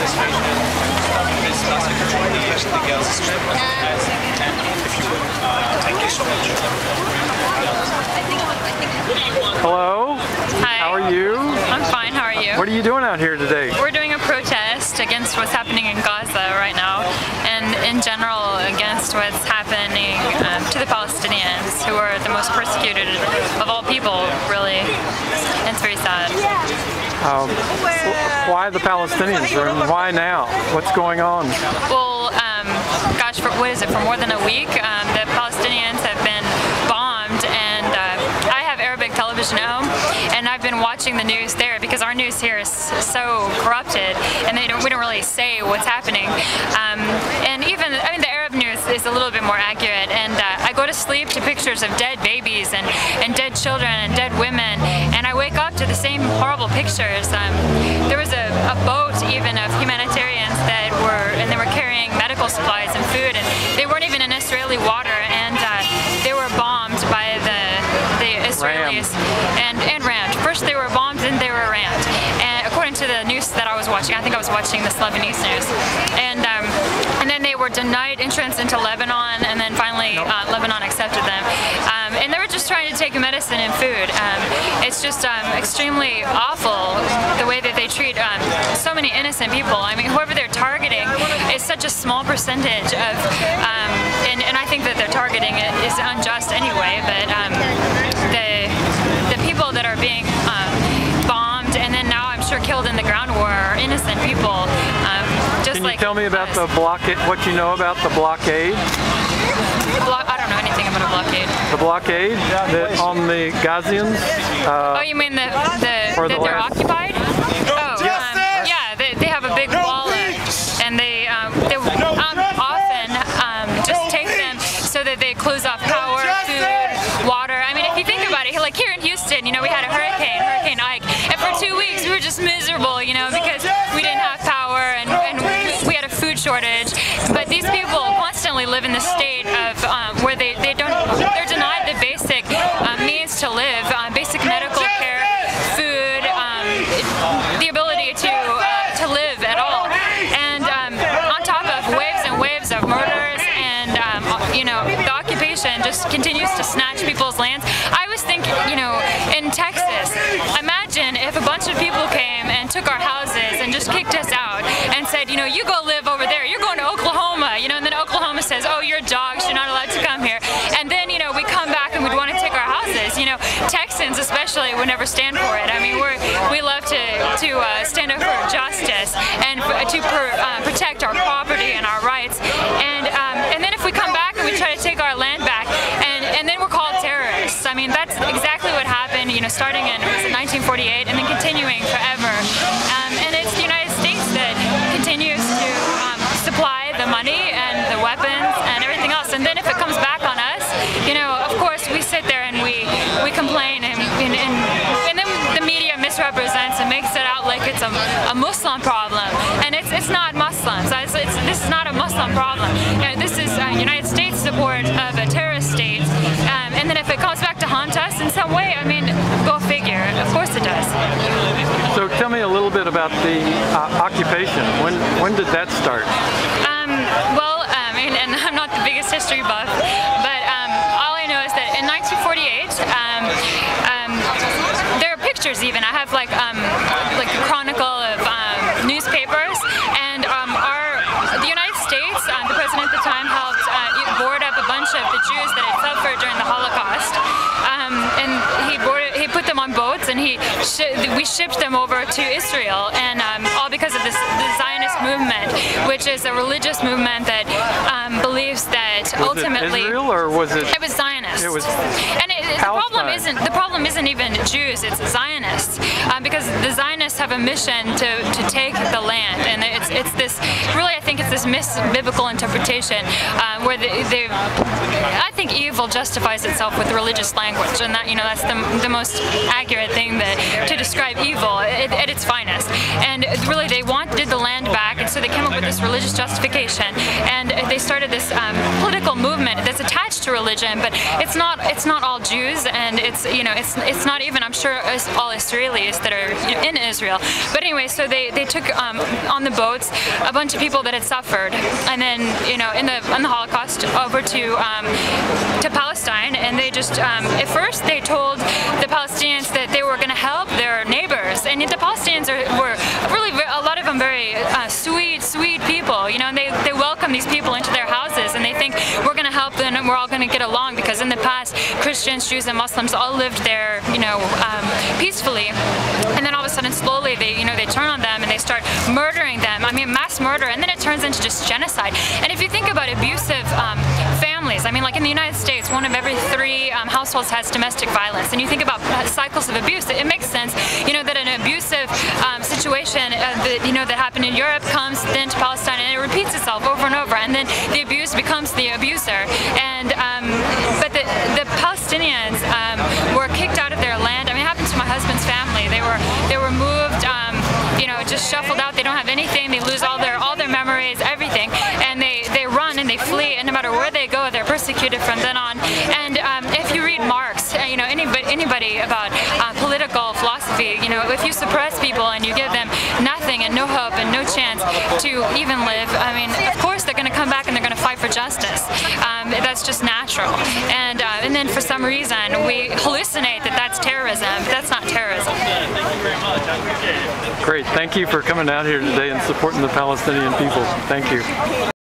this massacre, the Gaza Strip, and if you would, thank you so much. Hello. Hi. How are you? I'm fine. How are you? What are you doing out here today? We're doing a protest against what's happening in Gaza right now, and in general against what's happening to the Palestinians, who are the most persecuted of all people, really. And it's very sad. Why the Palestinians, and why now? What's going on? Well, gosh, what is it? For more than a week, the Palestinians have been bombed, and I have Arabic television at home, and I've been watching the news there because our news here is so corrupted, and we don't really say what's happening. And even, I mean, the Arab news is a little bit more accurate, and I go to sleep to pictures of dead babies and dead children and dead women, and I wake up to the same horrible pictures. There was a boat even of humanitarians that they were carrying medical supplies and food, and they weren't even in Israeli water, and they were bombed by the Israelis and rammed. First they were bombed, then they were rammed. And according to the news that I was watching, I think I was watching the Lebanese news, and then they were denied entrance into Lebanon, and then finally Lebanon accepted them. And they were just trying to take medicine and food. It's just extremely awful the way that they treat so many innocent people. I mean, whoever they're targeting is such a small percentage of, and I think that they're targeting it is unjust anyway, but the people that are being bombed and then now I'm sure killed in the ground war are innocent people. Just Can you tell me about the blockade, what you know about the blockade? I don't know anything about a blockade. The blockade on the Gazians? Oh, you mean that they're occupied? Oh, yeah, they have a big wall, and they often just take them so that they close off power, food, water. I mean, if you think about it, like here in Houston, you know, we had a Hurricane Ike, and for 2 weeks we were just miserable, you know, because we didn't have power and we had a food shortage. But these people constantly live in the state of where they're denied the basic means to live, basic medical care, food, the ability to live at all, and on top of waves and waves of murders, and you know, the occupation just continues to snatch people's lands. I was thinking, you know, in Texas, imagine if a bunch of people came and took our houses and just kicked us out and said, you know, you go live over there, you're going to Oklahoma, you know, and then Oklahoma says, oh, you're dogs, you're not allowed to come here. And then, you know, we come back and we'd want to take our houses. You know, Texans especially would never stand for it. I mean, we love to stand up for justice and to protect our property and our rights. And then if we come back and we try to take our land back, and then we're called terrorists. I mean, that's exactly what happened, you know, starting in 1948 and then continuing forever. And it's the United States that continues to supply the money and the weapons and everything else. And then if it comes back on us, you know, of course we sit there and we complain, and then the media misrepresents and makes it out like it's a Muslim problem, and it's not Muslims. This is not a Muslim problem. You know, this is United States support of a terrorist state, and then if it comes back to haunt us in some way, I mean, go figure. Of course it does. So tell me a little bit about the occupation. When did that start? Well, and I'm not the biggest history buff, but all I know is that in 1948, there are pictures even. I have like a chronicle of newspapers, and the United States, the president at the time helped board up a bunch of the Jews that had suffered during the Holocaust, and he put them on boats, and we shipped them over to Israel, and all because of the Zionist movement, which is a religious movement that believes that ultimately was it Israel, or was it? It was Zionist. It was. And the problem isn't even Jews, it's Zionists, because the Zionists have a mission to take the land, and it's this, really I think it's this biblical interpretation where I think evil justifies itself with religious language, and that, you know, that's the most accurate thing to describe evil at its finest. And really they wanted the land back, and so they came up with this religious justification, and they started this political movement that's attached to religion, but it's not all Jews, and it's, you know, it's not even, I'm sure, all Israelis that are in Israel. But anyway, so they took on the boats a bunch of people that had suffered, and then in the Holocaust over to Palestine, and they just at first they told the Palestinians that they were going to help their neighbors, and the Palestinians were really, a lot of them, very sweet people, and they welcome these people into their houses, and they think we're going to help them and we're all going to get along, because in the past Christians, Jews, and Muslims all lived there, peacefully. And then all of a sudden, slowly, they turn on them and they start murdering them. I mean, mass murder, and then it turns into just genocide. And if you think about abusive families, I mean, like in the United States, 1 of every 3 households has domestic violence. And you think about cycles of abuse, it makes sense, that an abusive situation that happened in Europe comes then to Palestine, and it repeats itself over and over, and then the abuse becomes the abuser. And but the Palestinians were kicked out of their land. I mean, it happened to my husband's family. They were moved, just shuffled out. They don't have anything. They lose all their memories, everything, and they run and they flee. And no matter where they go, they're persecuted from then on. And if you read Marx, anybody about political philosophy, if you suppress people and you give them nothing and no hope and no chance to even live, I mean, of course they're going to come back and they're going to fight for justice. That's just natural. And then for some reason we hallucinate that that's terrorism, but that's not terrorism. Thank you very much. I appreciate it. Great. Thank you for coming out here today and supporting the Palestinian people. Thank you.